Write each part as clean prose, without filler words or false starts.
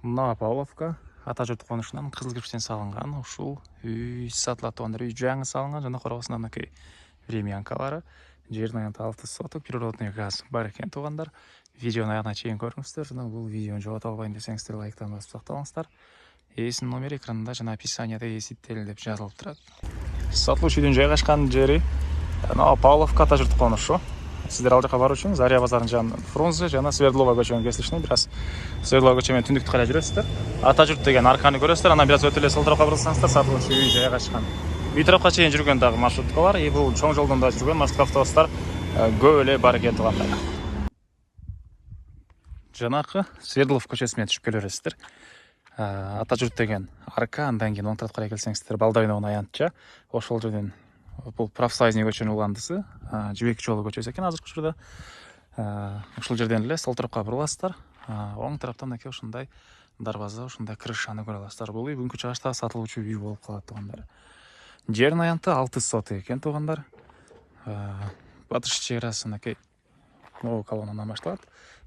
Мына Павловка ата жұрт қонышынан қызыл кірпіштен салынған ушул үй сатылат туғандар. Үй жаңы салынған, жана қорғасында мынакей времянкалары, жердің аянты 6 соток, природный газ бар екен туғандар. Видеоны аяғына чейин көріңіздер, жана бұл видеоны жоғалта албайын десеңіздер лайктан басып сақталыңыздар. Есім номер экранында жана описанияда есіттелі деп жазылып тұрады. Сатылушы үйдің жайгашкан жери Павловка ата жұрт қонышы. Сіздер ал жаққа бару үшін Заря базарының жанынан Фрунзе жана Свердлова көчөнүн кесилишинен бираз Свердлова көчөмен түндүктү карай жүрөсүздөр. Ата жұрт деген арканы көрөсүздөр. Анан бираз өтүп эле сол тарапка бурулсаңыздар сатылуучу үй жайгашкан. Үй тарапка чейин жүргөн дагы маршруткалар, бул чоң жолдон да жүргөн маршрут автобустар көп эле бар экен туугандар. Жанакы Свердлов көчөсү менен түшүп келе бересиздер. Ата жұрт деген арка, андан кийин оң тарапка карай келсеңиздер Балдар ойногон аянтча, ошол жерден бұл профсоюзный көчөнүн уландысы, Жибек жолу көчөсү экен азыркы учурда. Ушул жерден эле сол тарапка буруласыздар. Оң тараптан мынакей ушундай дарбаза, ушундай крышаны көрө аласыздар. Бул үй бүгүнкү чыгышта сатылуучу үй болуп калат туугандар. Жердин аянты 6 соток экен туугандар. Батыш чек арасы мынакей могу колоннадан башталат.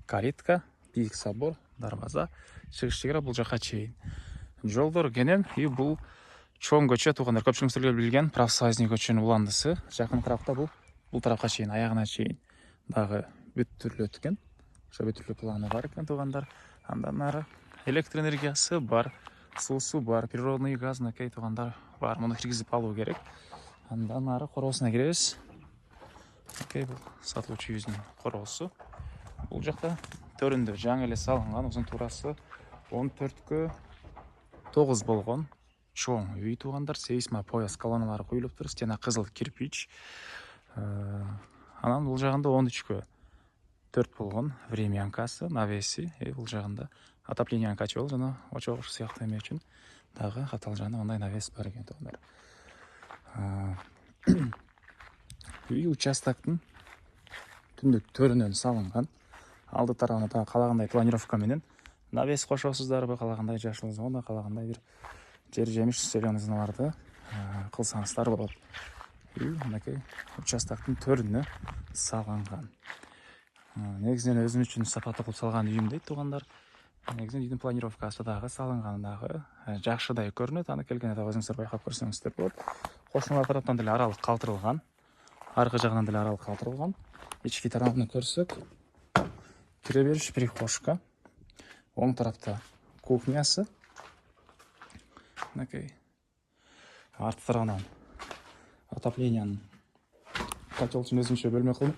Калитка, бийик собор, дарбаза, чыгыш чек ара бул жака чейин. Жолдор кенен, бул чоң көчө туугандар, көпчүлүгүңүздөр билген профсоюзный көчөнүн уландысы. Жакын тарапта бул тарапка чейин, аягына чейин дагы бүттүрүлөт экен. Ошо бүтүрүлүү планы бар экен туугандар. Андан ары электр энергиясы бар, суусу бар, природный газ мынакей туугандар бар. Муну киргизип алуу керек. Андан ары короосуна киребиз. Мынакей бул сатылуучу үйүбүздүн короосу. Бул жакта төрүндө жаңы эле салынган, узун туурасы 14кө 9 болгон чоң үй туугандар. Сейсма пояс колонналары коюлуп тур, стена кызыл кирпич. Анан бул жагында 13кө 4 болгон времянкасы, навеси, бул жагында отопление котел жана очогуш сыяктуу эме үчүн дагы катал жана мындай навес бар экен туугандар. Үй участоктун түндүк төрүнөн салынган. Алды тарабына дагы калагандай планировка менен навес кошосуздарбы, калагандай жашыл зона, калагандай бир жер жемиш зеленый зоналарды кылсаңыздар болот. Мынакей участоктун төрүнө салынган. Негизинен өзүм үчүн сапаттуу кылып салган үйүм дейт туугандар. Негизинен үйдүн планировкасы дагы салынган дагы жакшыдай көрүнөт. Аны келгенде дагы өзүңүздөр байкап көрсөңүздөр болот. Кошуналар тараптан деле аралык калтырылган. Аркы жагынан деле аралык калтырылган. Ички тарабын көрсөк, кире бериш прихожка. Оң тарапта кухнясы. Мынакей арты тарабынан отопленияны котел үчүн өзүнчө бөлмө кылып,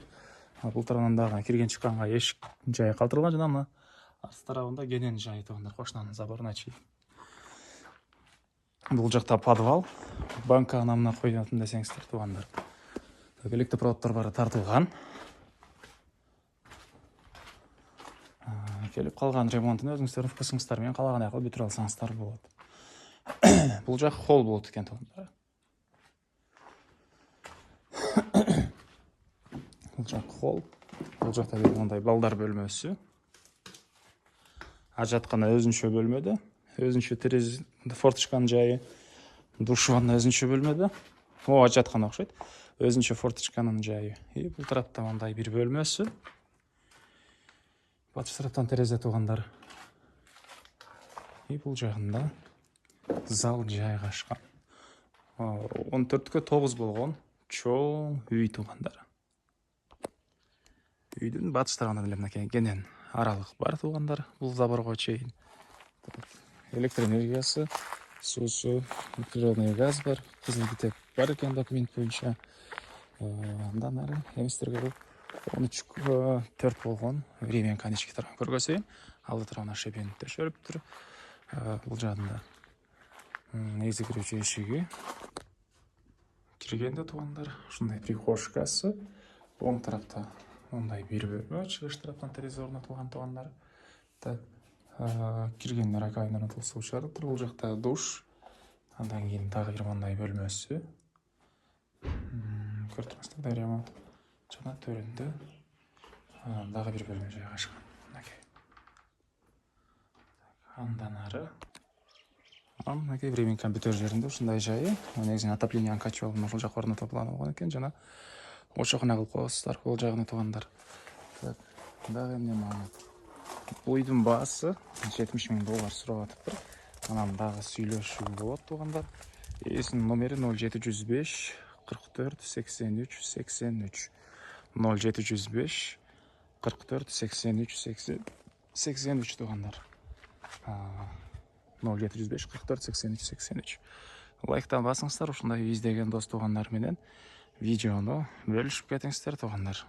бул тарабынан дагы кирген чыкканга эшик жайы калтырылган жана мына арты тарабында кенен жайы туугандар, кошунанын заборуна чейин. Бул жакта подвал, банка анамына коюлатын десеңиздер туугандар. Электропроводдор бары тартылган. Келип калган ремонтун өзүңүздөрдүн вкусуңуздар менен каалагандай кылып бүтүрө алсаңыздар болот. Бул жак холл болот экен туугандар. Бул жак холл. Бул жакта бир мындай балдар бөлмөсү. Ажаткана өзүнчө бөлмөдө, өзүнчө терезе, форточканын жайы, душ ванна өзүнчө бөлмөдө. Ажаткана окшойт. Өзүнчө форточканын жайы. Бул тарапта мындай бир бөлмөсү. Батыш тараптан терезе туугандар. Бул жагында зал жайгашкан. 14кө 9 болгон чоң үй туугандар. Үйдүн батыш тарабынан эле мынакей кенен аралык бар туугандар. Бул заборго чейин. Электр энергиясы, суусу, природный газ бар, кызыл китеп бар экен документ боюнча. Андан ары эмистерге бул 13кө 4 болгон времянканы ички тарабын көргөзөйүн. Алды тарабына шебен төшөлүптүр. Бул жагында негизи кирүүчү эшиги. Киргенде туугандар ушундай прихожкасы. Оң тарапта мындай бир бөлмө, чыгыш тараптан терезе орнотулган туугандар. Киргенде раковина суу чыгарылып тур. Бул жакта душ. Андан кийин дагы бир мындай бөлмөсү. Көрүп турсуздар да ремонт. Жана төрүндө дагы бир бөлмө жайгашкан. Андан ары мынакей времен компьютер жеринде ушундай жайы. Негизинен отопление котелун ошол жака орнотуп болгон экен жана очогуна кылып коесуздар бул жагына туугандар. Дагы эмне маалымат? Бул үйдүн баасы 70.000 доллар сурап атыптыр. Анан дагы сүйлөшүү болот туугандар. Ээсинин номери 0705 44 83 83. 0705 44 83 83 туугандар. 0705 44 83 83. Лайктан басыңыздар, ушундай издеген дос туугандар менен видеону бөлүшүп кетиңиздер туугандар.